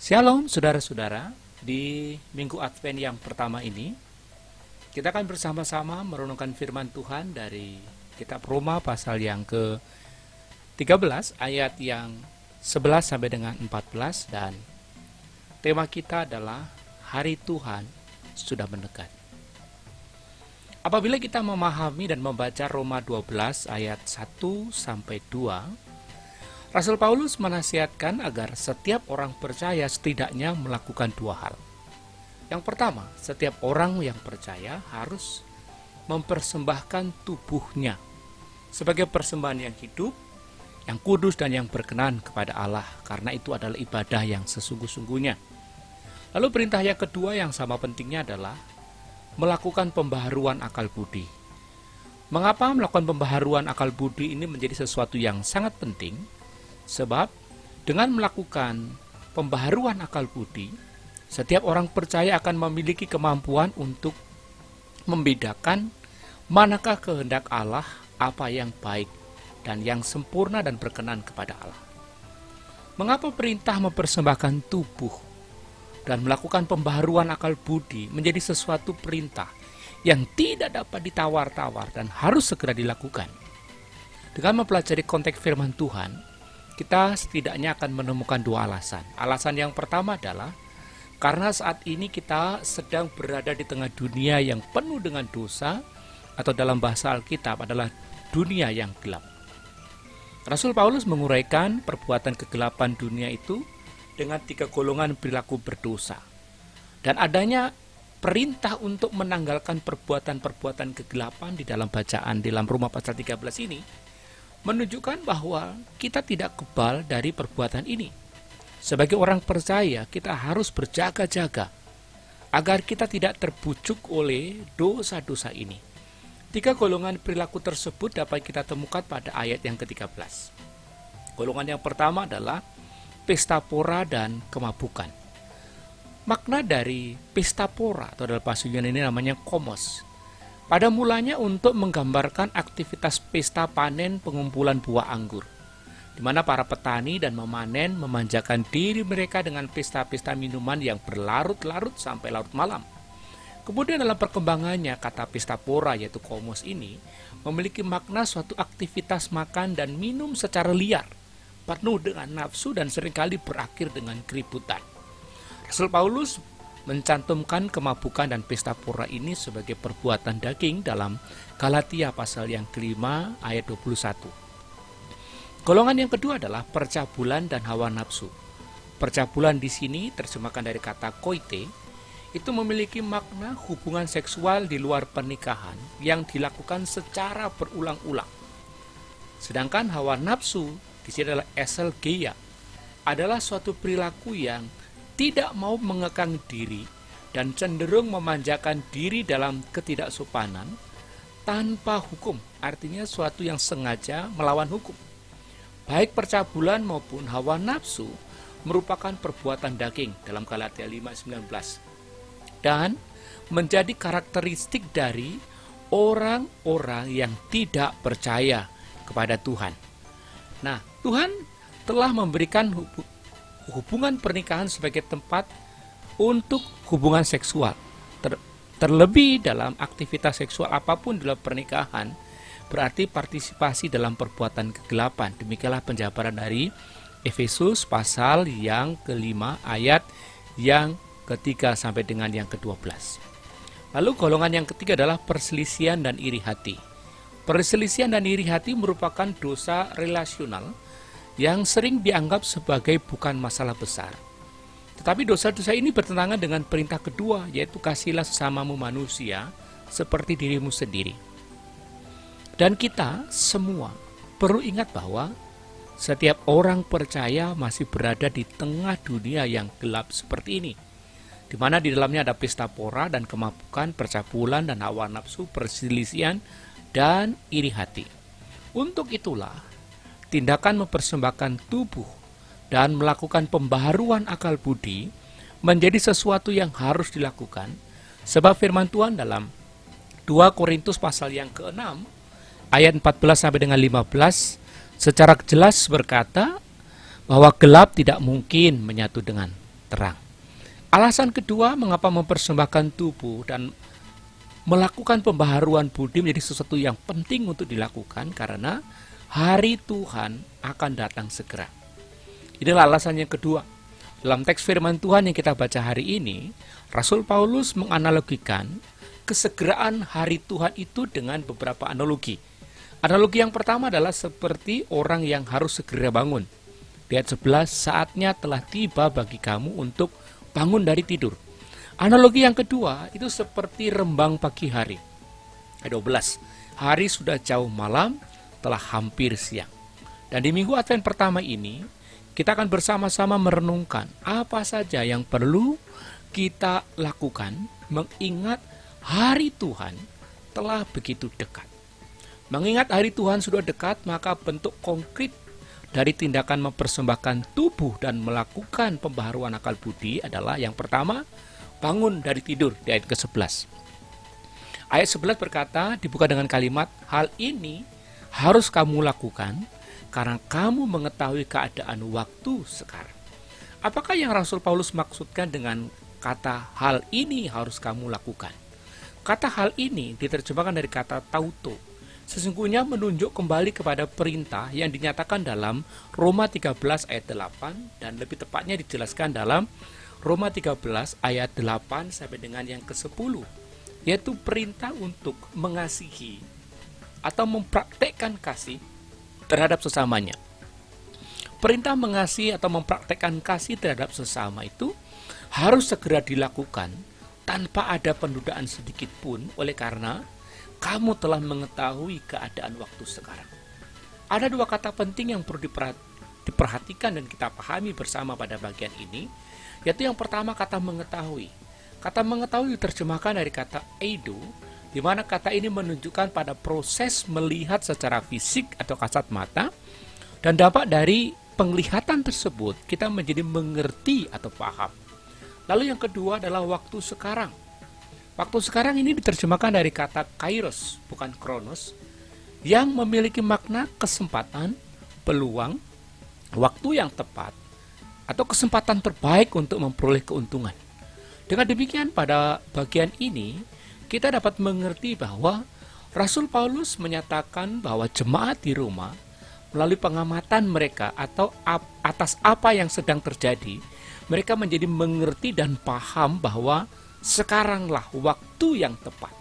Shalom saudara-saudara, di Minggu Advent yang pertama ini kita akan bersama-sama merenungkan firman Tuhan dari kitab Roma pasal yang ke-13 ayat yang 11 sampai dengan 14, dan tema kita adalah Hari Tuhan sudah mendekat. Apabila kita memahami dan membaca Roma 12 ayat 1 sampai 2, Rasul Paulus menasihatkan agar setiap orang percaya setidaknya melakukan dua hal. Yang pertama, setiap orang yang percaya harus mempersembahkan tubuhnya sebagai persembahan yang hidup, yang kudus dan yang berkenan kepada Allah, karena itu adalah ibadah yang sesungguh-sungguhnya. Lalu perintah yang kedua yang sama pentingnya adalah melakukan pembaharuan akal budi. Mengapa melakukan pembaharuan akal budi ini menjadi sesuatu yang sangat penting? Sebab dengan melakukan pembaharuan akal budi, setiap orang percaya akan memiliki kemampuan untuk membedakan manakah kehendak Allah, apa yang baik dan yang sempurna dan berkenan kepada Allah. Mengapa perintah mempersembahkan tubuh dan melakukan pembaharuan akal budi menjadi sesuatu perintah yang tidak dapat ditawar-tawar dan harus segera dilakukan? Dengan mempelajari konteks firman Tuhan, kita setidaknya akan menemukan dua alasan. Alasan yang pertama adalah karena saat ini kita sedang berada di tengah dunia yang penuh dengan dosa, atau dalam bahasa Alkitab adalah dunia yang gelap. Rasul Paulus menguraikan perbuatan kegelapan dunia itu dengan 3 golongan perilaku berdosa. Dan adanya perintah untuk menanggalkan perbuatan-perbuatan kegelapan di dalam bacaan dalam Roma pasal 13 ini menunjukkan bahwa kita tidak kebal dari perbuatan ini. Sebagai orang percaya, kita harus berjaga-jaga agar kita tidak terbujuk oleh dosa-dosa ini. 3 golongan perilaku tersebut dapat kita temukan pada ayat yang ke-13. Golongan yang pertama adalah pesta pora dan kemabukan. Makna dari pesta pora atau dalam bahasa Yunani ini namanya komos. Pada mulanya untuk menggambarkan aktivitas pesta panen pengumpulan buah anggur, di mana para petani dan memanen memanjakan diri mereka dengan pesta-pesta minuman yang berlarut-larut sampai larut malam. Kemudian dalam perkembangannya, kata pesta pora yaitu komos ini memiliki makna suatu aktivitas makan dan minum secara liar, penuh dengan nafsu dan seringkali berakhir dengan keributan. Rasul Paulus mencantumkan kemabukan dan pesta pora ini sebagai perbuatan daging dalam Galatia pasal yang kelima ayat 21. Golongan yang kedua adalah percabulan dan hawa nafsu. Percabulan di sini terjemahkan dari kata koite, itu memiliki makna hubungan seksual di luar pernikahan yang dilakukan secara berulang-ulang. Sedangkan hawa nafsu di sini adalah eselgeia, adalah suatu perilaku yang tidak mau mengekang diri dan cenderung memanjakan diri dalam ketidaksopanan tanpa hukum, artinya suatu yang sengaja melawan hukum. Baik percabulan maupun hawa nafsu merupakan perbuatan daging dalam Galatia 5:19 dan menjadi karakteristik dari orang-orang yang tidak percaya kepada Tuhan. Nah, Tuhan telah memberikan hubungan pernikahan sebagai tempat untuk hubungan seksual. Terlebih dalam aktivitas seksual apapun dalam pernikahan berarti partisipasi dalam perbuatan kegelapan. Demikianlah penjabaran dari Efesus pasal yang kelima ayat yang ketiga sampai dengan yang ke-12. Lalu golongan yang ketiga adalah perselisihan dan iri hati. Perselisihan dan iri hati merupakan dosa relasional yang sering dianggap sebagai bukan masalah besar. Tetapi dosa-dosa ini bertentangan dengan perintah kedua, yaitu kasihilah sesamamu manusia seperti dirimu sendiri. Dan kita semua perlu ingat bahwa setiap orang percaya masih berada di tengah dunia yang gelap seperti ini, di mana di dalamnya ada pesta pora dan kemabukan, percabulan dan hawa nafsu, perselisihan dan iri hati. Untuk itulah tindakan mempersembahkan tubuh dan melakukan pembaharuan akal budi menjadi sesuatu yang harus dilakukan, sebab firman Tuhan dalam 2 Korintus pasal yang ke-6 ayat 14 sampai dengan 15 secara jelas berkata bahwa gelap tidak mungkin menyatu dengan terang. Alasan kedua mengapa mempersembahkan tubuh dan melakukan pembaharuan budi menjadi sesuatu yang penting untuk dilakukan karena hari Tuhan akan datang segera. Inilah alasan yang kedua. Dalam teks firman Tuhan yang kita baca hari ini, Rasul Paulus menganalogikan kesegeraan hari Tuhan itu dengan beberapa analogi. Analogi yang pertama adalah seperti orang yang harus segera bangun. Di ayat 11, saatnya telah tiba bagi kamu untuk bangun dari tidur. Analogi yang kedua itu seperti rembang pagi hari. Ayat 12, hari sudah jauh malam, telah hampir siang. Dan di minggu Advent pertama ini, kita akan bersama-sama merenungkan apa saja yang perlu kita lakukan mengingat hari Tuhan telah begitu dekat. Mengingat hari Tuhan sudah dekat, maka bentuk konkret dari tindakan mempersembahkan tubuh dan melakukan pembaharuan akal budi adalah yang pertama, bangun dari tidur di ayat ke-11. Ayat 11 berkata, dibuka dengan kalimat, hal ini harus kamu lakukan karena kamu mengetahui keadaan waktu sekarang. Apakah yang Rasul Paulus maksudkan dengan kata hal ini harus kamu lakukan? Kata hal ini diterjemahkan dari kata tauto. Sesungguhnya menunjuk kembali kepada perintah yang dinyatakan dalam Roma 13 ayat 8 dan lebih tepatnya dijelaskan dalam Roma 13 ayat 8 sampai dengan yang ke-10, yaitu perintah untuk mengasihi atau mempraktekkan kasih terhadap sesamanya. Perintah mengasihi atau mempraktekkan kasih terhadap sesama itu harus segera dilakukan tanpa ada penundaan sedikit pun, oleh karena kamu telah mengetahui keadaan waktu sekarang. Ada dua kata penting yang perlu diperhatikan dan kita pahami bersama pada bagian ini, yaitu yang pertama kata mengetahui. Kata mengetahui diterjemahkan dari kata eido, di mana kata ini menunjukkan pada proses melihat secara fisik atau kasat mata, dan dapat dari penglihatan tersebut kita menjadi mengerti atau paham. Lalu yang kedua adalah waktu sekarang. Waktu sekarang ini diterjemahkan dari kata kairos, bukan kronos, yang memiliki makna kesempatan, peluang, waktu yang tepat, atau kesempatan terbaik untuk memperoleh keuntungan. Dengan demikian pada bagian ini, kita dapat mengerti bahwa Rasul Paulus menyatakan bahwa jemaat di Roma melalui pengamatan mereka atau atas apa yang sedang terjadi, mereka menjadi mengerti dan paham bahwa sekaranglah waktu yang tepat.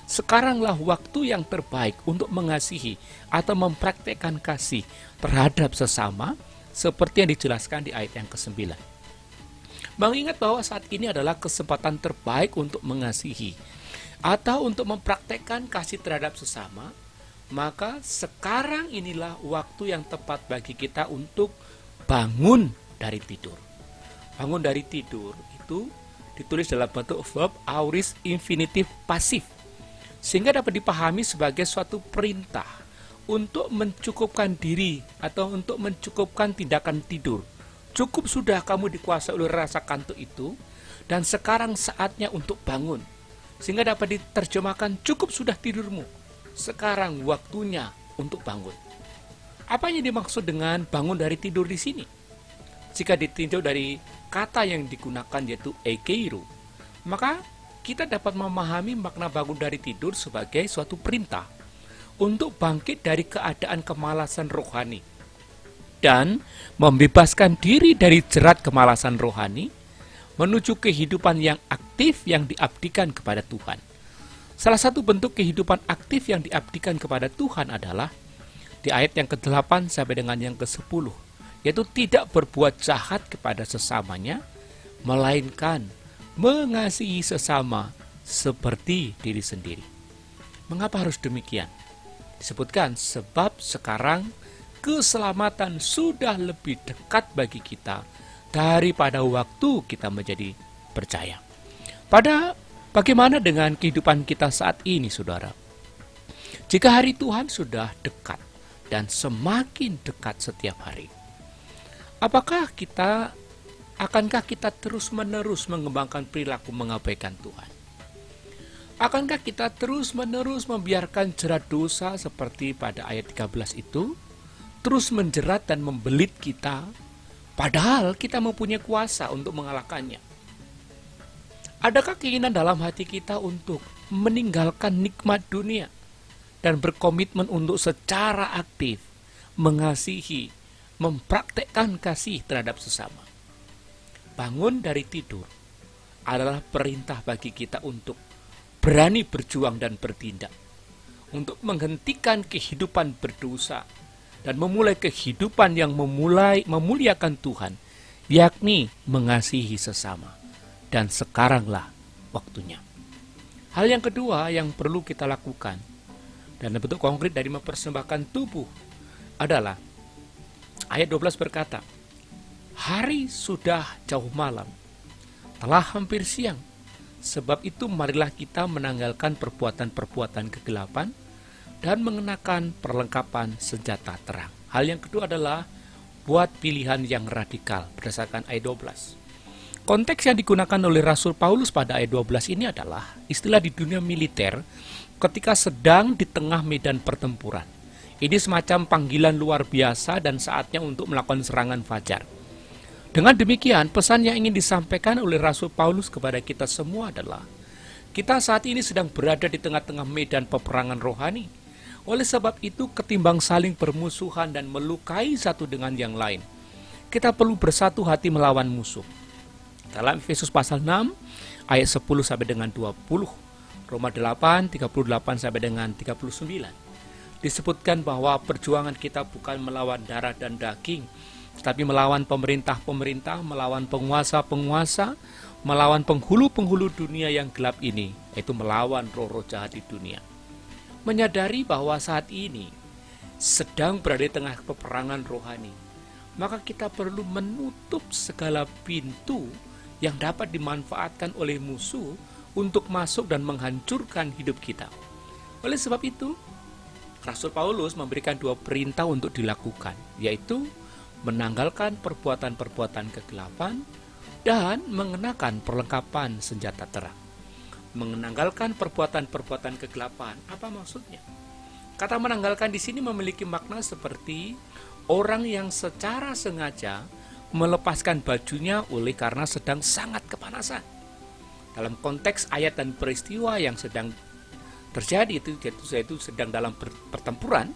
Sekaranglah waktu yang terbaik untuk mengasihi atau mempraktekkan kasih terhadap sesama seperti yang dijelaskan di ayat yang ke-9. Mengingat bahwa saat ini adalah kesempatan terbaik untuk mengasihi atau untuk mempraktekkan kasih terhadap sesama, maka sekarang inilah waktu yang tepat bagi kita untuk bangun dari tidur. Bangun dari tidur itu ditulis dalam bentuk verb aorist infinitif pasif, sehingga dapat dipahami sebagai suatu perintah untuk mencukupkan diri atau untuk mencukupkan tindakan tidur. Cukup sudah kamu dikuasai oleh rasa kantuk itu, dan sekarang saatnya untuk bangun. Sehingga dapat diterjemahkan, cukup sudah tidurmu, sekarang waktunya untuk bangun. Apa yang dimaksud dengan bangun dari tidur di sini? Jika ditinjau dari kata yang digunakan yaitu ekeiro, maka kita dapat memahami makna bangun dari tidur sebagai suatu perintah untuk bangkit dari keadaan kemalasan rohani dan membebaskan diri dari jerat kemalasan rohani menuju kehidupan yang aktif yang diabdikan kepada Tuhan. Salah satu bentuk kehidupan aktif yang diabdikan kepada Tuhan adalah di ayat yang ke-8 sampai dengan yang ke-10, yaitu tidak berbuat jahat kepada sesamanya, melainkan mengasihi sesama seperti diri sendiri. Mengapa harus demikian? Disebutkan sebab sekarang keselamatan sudah lebih dekat bagi kita daripada waktu kita menjadi percaya. Bagaimana dengan kehidupan kita saat ini, saudara? Jika hari Tuhan sudah dekat dan semakin dekat setiap hari, akankah kita terus-menerus mengembangkan perilaku mengabaikan Tuhan? Akankah kita terus-menerus membiarkan jerat dosa seperti pada ayat 13 itu terus menjerat dan membelit kita, padahal kita mempunyai kuasa untuk mengalahkannya. Adakah keinginan dalam hati kita untuk meninggalkan nikmat dunia dan berkomitmen untuk secara aktif mengasihi, mempraktekkan kasih terhadap sesama? Bangun dari tidur adalah perintah bagi kita untuk berani berjuang dan bertindak, untuk menghentikan kehidupan berdosa dan memulai kehidupan yang memuliakan Tuhan, yakni mengasihi sesama. Dan sekaranglah waktunya. Hal yang kedua yang perlu kita lakukan, dan bentuk konkret dari mempersembahkan tubuh, adalah ayat 12 berkata, hari sudah jauh malam, telah hampir siang, sebab itu marilah kita menanggalkan perbuatan-perbuatan kegelapan dan mengenakan perlengkapan senjata terang. Hal yang kedua adalah buat pilihan yang radikal berdasarkan ayat 12. Konteks yang digunakan oleh Rasul Paulus pada ayat 12 ini adalah istilah di dunia militer ketika sedang di tengah medan pertempuran. Ini semacam panggilan luar biasa dan saatnya untuk melakukan serangan fajar. Dengan demikian, pesan yang ingin disampaikan oleh Rasul Paulus kepada kita semua adalah kita saat ini sedang berada di tengah-tengah medan peperangan rohani. Oleh sebab itu, ketimbang saling bermusuhan dan melukai satu dengan yang lain, kita perlu bersatu hati melawan musuh. Dalam Efesus pasal 6 ayat 10 sampai dengan 20, Roma 8 38 sampai dengan 39, disebutkan bahwa perjuangan kita bukan melawan darah dan daging, tetapi melawan pemerintah-pemerintah, melawan penguasa-penguasa, melawan penghulu-penghulu dunia yang gelap ini, yaitu melawan roh-roh jahat di dunia. Menyadari bahwa saat ini sedang berada di tengah peperangan rohani, maka kita perlu menutup segala pintu yang dapat dimanfaatkan oleh musuh untuk masuk dan menghancurkan hidup kita. Oleh sebab itu, Rasul Paulus memberikan dua perintah untuk dilakukan, yaitu menanggalkan perbuatan-perbuatan kegelapan dan mengenakan perlengkapan senjata terang. Menanggalkan perbuatan-perbuatan kegelapan, apa maksudnya? Kata menanggalkan di sini memiliki makna seperti orang yang secara sengaja melepaskan bajunya oleh karena sedang sangat kepanasan. Dalam konteks ayat dan peristiwa yang sedang terjadi yaitu sedang dalam pertempuran,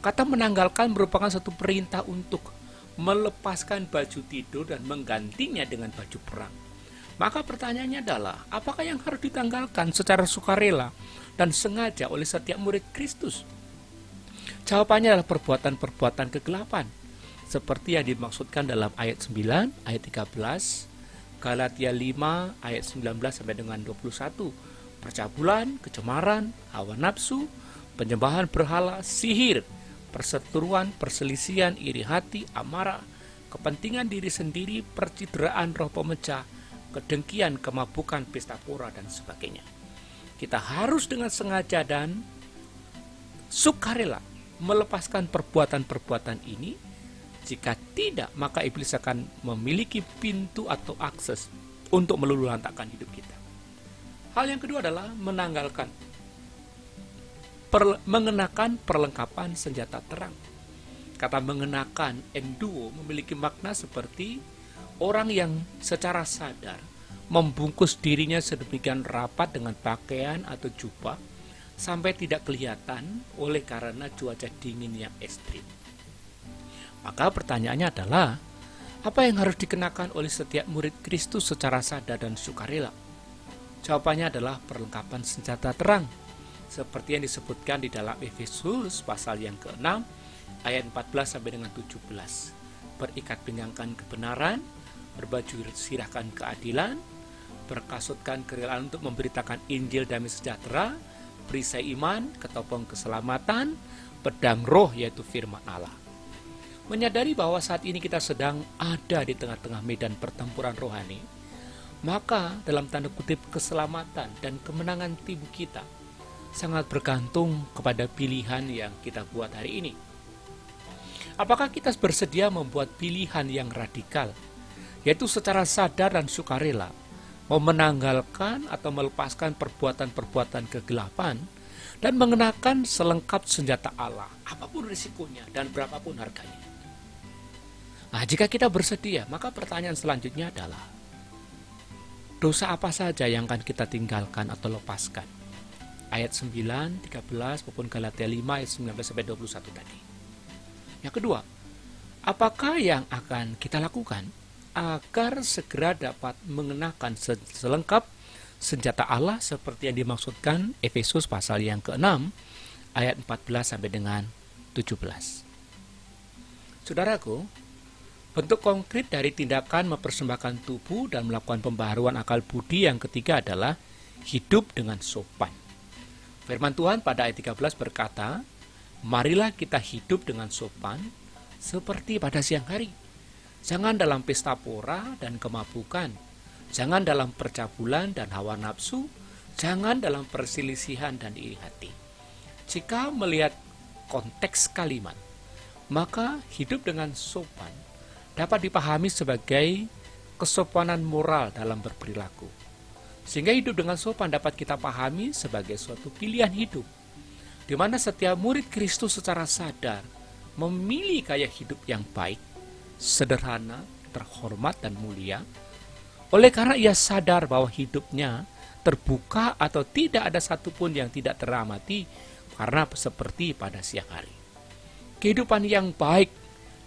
kata menanggalkan merupakan satu perintah untuk melepaskan baju tidur dan menggantinya dengan baju perang. Maka pertanyaannya adalah, apakah yang harus ditanggalkan secara sukarela dan sengaja oleh setiap murid Kristus? Jawabannya adalah perbuatan-perbuatan kegelapan, seperti yang dimaksudkan dalam ayat 9, ayat 13, Galatia 5, ayat 19 sampai dengan 21, percabulan, kecemaran, hawa nafsu, penyembahan berhala, sihir, perseteruan, perselisihan, iri hati, amarah, kepentingan diri sendiri, percideraan roh pemecah, kedengkian, kemabukan, pesta pora, dan sebagainya. Kita harus dengan sengaja dan sukarela melepaskan perbuatan-perbuatan ini. Jika tidak, maka iblis akan memiliki pintu atau akses untuk meluluhlantakkan hidup kita. Hal yang kedua adalah mengenakan perlengkapan senjata terang. Kata mengenakan, enduo, memiliki makna seperti orang yang secara sadar membungkus dirinya sedemikian rapat dengan pakaian atau jubah sampai tidak kelihatan oleh karena cuaca dingin yang ekstrim. Maka pertanyaannya adalah, apa yang harus dikenakan oleh setiap murid Kristus secara sadar dan sukarela? Jawabannya adalah perlengkapan senjata terang, seperti yang disebutkan di dalam Efesus pasal yang ke-6 ayat 14 sampai dengan 17. Berikat pinggangkan kebenaran, berbaju sirahkan keadilan, berkasutkan kerelaan untuk memberitakan Injil damai sejahtera, perisai iman, ketopong keselamatan, pedang roh yaitu firman Allah. Menyadari bahwa saat ini kita sedang ada di tengah-tengah medan pertempuran rohani, maka dalam tanda kutip keselamatan dan kemenangan tubuh kita sangat bergantung kepada pilihan yang kita buat hari ini. Apakah kita bersedia membuat pilihan yang radikal, yaitu secara sadar dan sukarela, mau menanggalkan atau melepaskan perbuatan-perbuatan kegelapan dan mengenakan selengkap senjata Allah, apapun risikonya dan berapapun harganya? Nah, jika kita bersedia, maka pertanyaan selanjutnya adalah, dosa apa saja yang akan kita tinggalkan atau lepaskan? Ayat 9, 13, maupun Galatia 5 ayat 19-21 tadi. Yang kedua, apakah yang akan kita lakukan agar segera dapat mengenakan selengkap senjata Allah seperti yang dimaksudkan Efesus pasal yang ke-6 ayat 14 sampai dengan 17. Saudaraku, bentuk konkret dari tindakan mempersembahkan tubuh dan melakukan pembaharuan akal budi yang ketiga adalah hidup dengan sopan. Firman Tuhan pada ayat 13 berkata, marilah kita hidup dengan sopan seperti pada siang hari. Jangan dalam pesta pora dan kemabukan, jangan dalam percabulan dan hawa nafsu, jangan dalam perselisihan dan iri hati. Jika melihat konteks kalimat, maka hidup dengan sopan dapat dipahami sebagai kesopanan moral dalam berperilaku. Sehingga hidup dengan sopan dapat kita pahami sebagai suatu pilihan hidup, di mana setiap murid Kristus secara sadar memilih gaya hidup yang baik, sederhana, terhormat, dan mulia, oleh karena ia sadar bahwa hidupnya terbuka atau tidak ada satupun yang tidak teramati karena seperti pada siang hari. Kehidupan yang baik,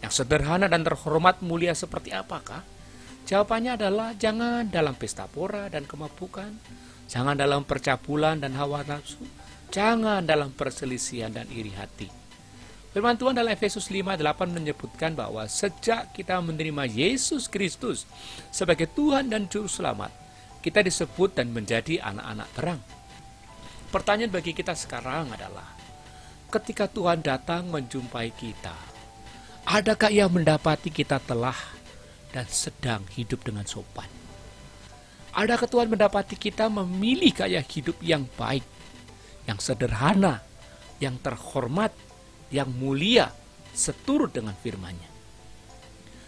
yang sederhana dan terhormat mulia seperti apakah? Jawabannya adalah jangan dalam pesta pora dan kemabukan, jangan dalam percabulan dan hawa nafsu, jangan dalam perselisihan dan iri hati. Firman Tuhan dalam Efesus 5:8 menyebutkan bahwa sejak kita menerima Yesus Kristus sebagai Tuhan dan Juru Selamat, kita disebut dan menjadi anak-anak terang. Pertanyaan bagi kita sekarang adalah, ketika Tuhan datang menjumpai kita, adakah Ia mendapati kita telah dan sedang hidup dengan sopan? Adakah Tuhan mendapati kita memilih gaya hidup yang baik, yang sederhana, yang terhormat, yang mulia, seturut dengan firman-Nya?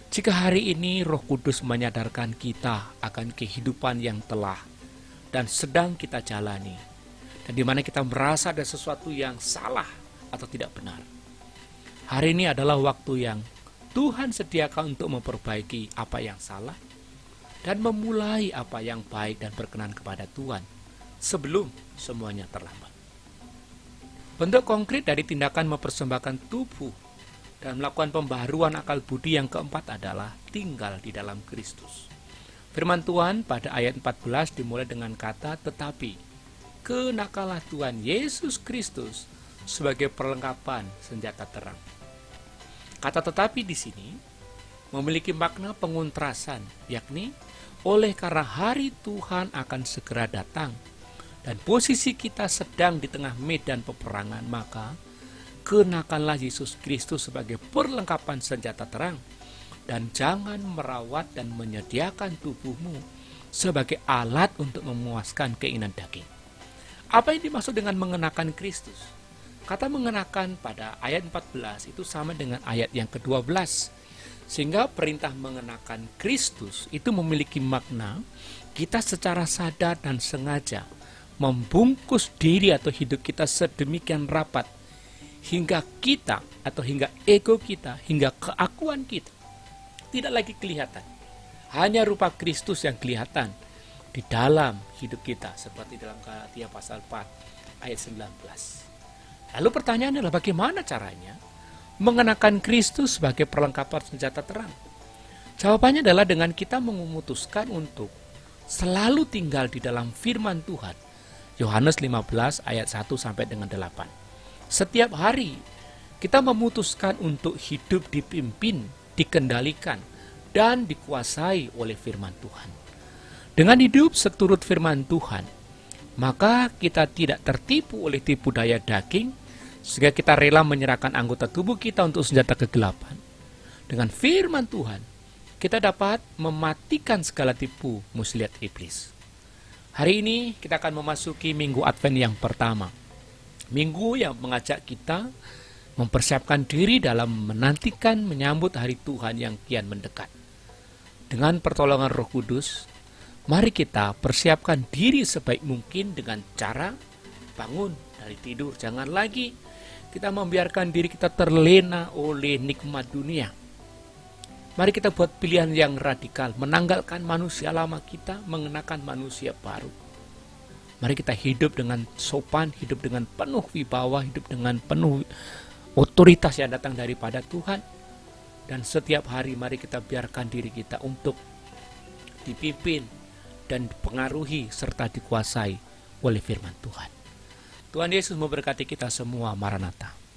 Jika hari ini Roh Kudus menyadarkan kita akan kehidupan yang telah dan sedang kita jalani, dan di mana kita merasa ada sesuatu yang salah atau tidak benar, hari ini adalah waktu yang Tuhan sediakan untuk memperbaiki apa yang salah dan memulai apa yang baik dan berkenan kepada Tuhan sebelum semuanya terlambat. Bentuk konkret dari tindakan mempersembahkan tubuh dan melakukan pembaharuan akal budi yang keempat adalah tinggal di dalam Kristus. Firman Tuhan pada ayat 14 dimulai dengan kata, tetapi kenakalah Tuhan Yesus Kristus sebagai perlengkapan senjata terang. Kata tetapi di sini memiliki makna pengontrasan, yakni oleh karena hari Tuhan akan segera datang dan posisi kita sedang di tengah medan peperangan, maka kenakanlah Yesus Kristus sebagai perlengkapan senjata terang dan jangan merawat dan menyediakan tubuhmu sebagai alat untuk memuaskan keinginan daging. Apa yang dimaksud dengan mengenakan Kristus? Kata mengenakan pada ayat 14 itu sama dengan ayat yang ke-12. Sehingga perintah mengenakan Kristus itu memiliki makna kita secara sadar dan sengaja membungkus diri atau hidup kita sedemikian rapat hingga kita atau hingga ego kita, hingga keakuan kita tidak lagi kelihatan. Hanya rupa Kristus yang kelihatan di dalam hidup kita, seperti dalam Galatia pasal 4 ayat 19. Lalu pertanyaannya adalah bagaimana caranya mengenakan Kristus sebagai perlengkapan senjata terang? Jawabannya adalah dengan kita memutuskan untuk selalu tinggal di dalam firman Tuhan. Yohanes 15 ayat 1 sampai dengan 8. Setiap hari kita memutuskan untuk hidup dipimpin, dikendalikan, dan dikuasai oleh firman Tuhan. Dengan hidup seturut firman Tuhan, maka kita tidak tertipu oleh tipu daya daging, sehingga kita rela menyerahkan anggota tubuh kita untuk senjata kegelapan. Dengan firman Tuhan, kita dapat mematikan segala tipu muslihat iblis. Hari ini kita akan memasuki minggu Advent yang pertama. Minggu yang mengajak kita mempersiapkan diri dalam menantikan menyambut hari Tuhan yang kian mendekat. Dengan pertolongan Roh Kudus, mari kita persiapkan diri sebaik mungkin dengan cara bangun dari tidur. Jangan lagi kita membiarkan diri kita terlena oleh nikmat dunia. Mari kita buat pilihan yang radikal, menanggalkan manusia lama kita, mengenakan manusia baru. Mari kita hidup dengan sopan, hidup dengan penuh wibawa, hidup dengan penuh otoritas yang datang daripada Tuhan. Dan setiap hari mari kita biarkan diri kita untuk dipimpin dan dipengaruhi serta dikuasai oleh firman Tuhan. Tuhan Yesus memberkati kita semua. Maranatha.